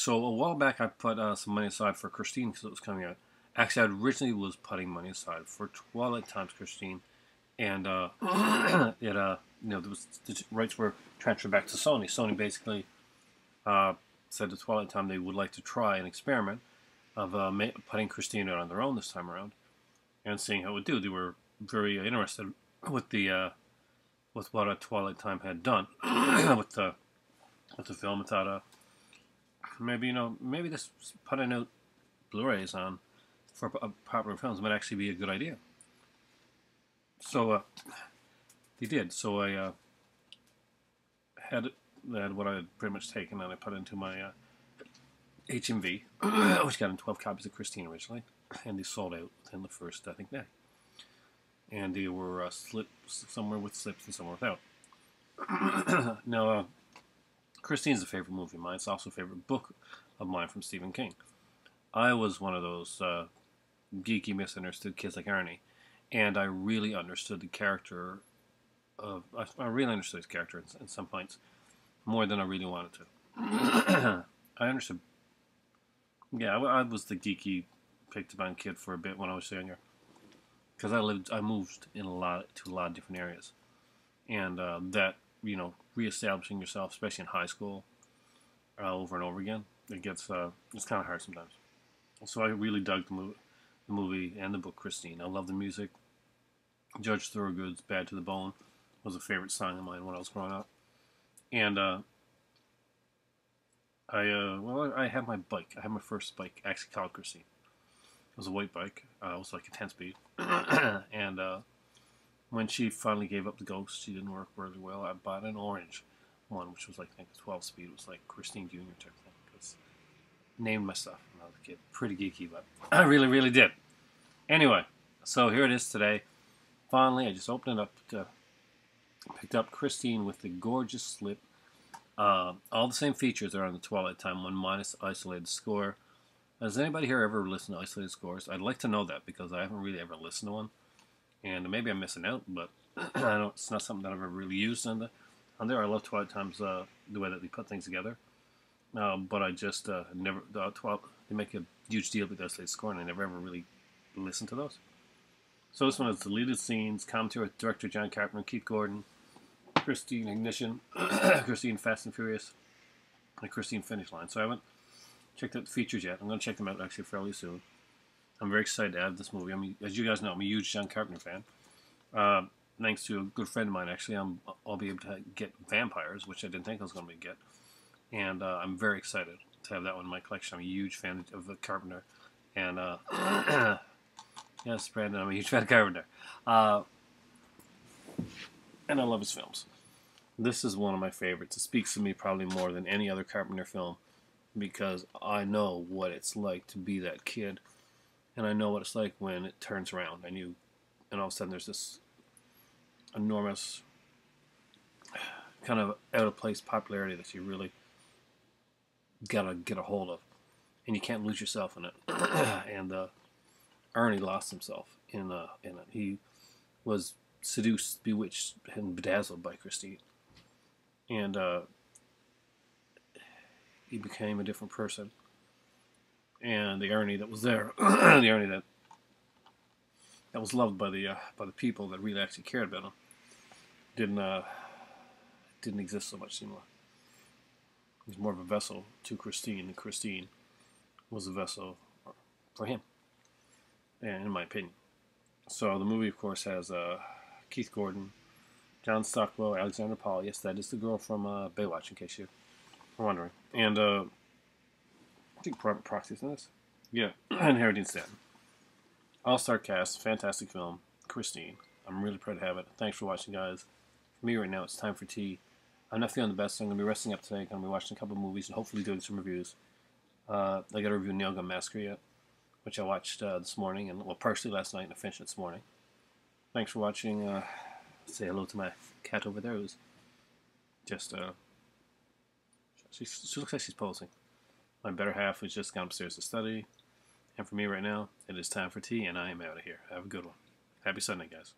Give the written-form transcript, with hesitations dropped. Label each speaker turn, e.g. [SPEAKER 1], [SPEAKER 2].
[SPEAKER 1] So a while back, I put some money aside for Christine because it was coming out. Actually, I originally was putting money aside for Twilight Times Christine, and there was the rights were transferred back to Sony. Sony basically uh, said to Twilight Time they would like to try an experiment of putting Christine out on their own this time around and seeing how it would do. They were very interested with the with what Twilight Time had done with the film. And thought, maybe this putting out Blu-rays on for popular films might actually be a good idea. So they did. So I had what I had pretty much taken and I put into my HMV, which got in 12 copies of Christine originally, and they sold out within the first, I think, day. And they were somewhere with slips and somewhere without. Now, Christine's a favorite movie of mine. It's also a favorite book of mine from Stephen King. I was one of those geeky, misunderstood kids like Ernie, and I really understood the character of. I really understood his character in some points more than I really wanted to. I understood. Yeah, I was the geeky, picked up kid for a bit when I was younger, because I moved to a lot of different areas, and that reestablishing yourself, especially in high school, over and over again, it's kind of hard sometimes. So I really dug the movie and the book Christine. I love the music. Judge Thorogood's "Bad to the Bone" was a favorite song of mine when I was growing up, and I had my bike. I had my first bike, actually called Christine. It was a white bike. It was like a 10-speed. And when she finally gave up the ghost, she didn't work really well. I bought an orange one, which was like, I think, a 12-speed. It was like Christine Jr. type thing. Because named my stuff when I was a kid. Pretty geeky, but I really, really did. Anyway, so here it is today. Finally, I just opened it up, picked up Christine with the gorgeous slip. All the same features are on the Twilight Time one, minus isolated score. Has anybody here ever listened to isolated scores? I'd like to know that because I haven't really ever listened to one, and maybe I'm missing out. But it's not something that I've ever really used on there. I love Twilight Times the way that they put things together, but I just never. They make a huge deal with the isolated score, and I never ever really listened to those. So this one has deleted scenes, commentary with director John Carpenter, Keith Gordon, Christine Ignition, Christine Fast and Furious, and Christine Finish Line. So I haven't checked out the features yet. I'm going to check them out actually fairly soon. I'm very excited to add this movie. As you guys know, I'm a huge John Carpenter fan. Thanks to a good friend of mine, actually, I'll be able to get Vampires, which I didn't think I was going to get. And I'm very excited to have that one in my collection. I'm a huge fan of the Carpenter. And, yes, Brandon, I'm a huge fan of Carpenter. And I love his films. This is one of my favorites. It speaks to me probably more than any other Carpenter film because I know what it's like to be that kid, and I know what it's like when it turns around and all of a sudden there's this enormous kind of out of place popularity that you really gotta get a hold of, and you can't lose yourself in it. And Ernie lost himself in it. He was seduced, bewitched, and bedazzled by Christine. And he became a different person. And the Ernie that was there, the Ernie that was loved by the people that really actually cared about him, didn't exist so much anymore. He was more of a vessel to Christine, and Christine was a vessel for him, and in my opinion. So the movie, of course, has Keith Gordon, John Stockwell, Alexandra Paul. Yes, that is the girl from Baywatch, in case you were wondering. And I think Private Proxy's in this. Yeah, and Harry Dean Stanton. All-star cast, fantastic film. Christine. I'm really proud to have it. Thanks for watching, guys. For me right now, it's time for tea. I'm not feeling the best, so I'm going to be resting up today. I'm going to be watching a couple of movies and hopefully doing some reviews. I got to review Nail Gun Massacre yet, which I watched this morning, and partially last night, and I finished it this morning. Thanks for watching. Say hello to my cat over there, who's just she looks like she's posing. My better half has just gone upstairs to study, and for me right now, it is time for tea, and I am out of here. Have a good one. Happy Sunday, guys.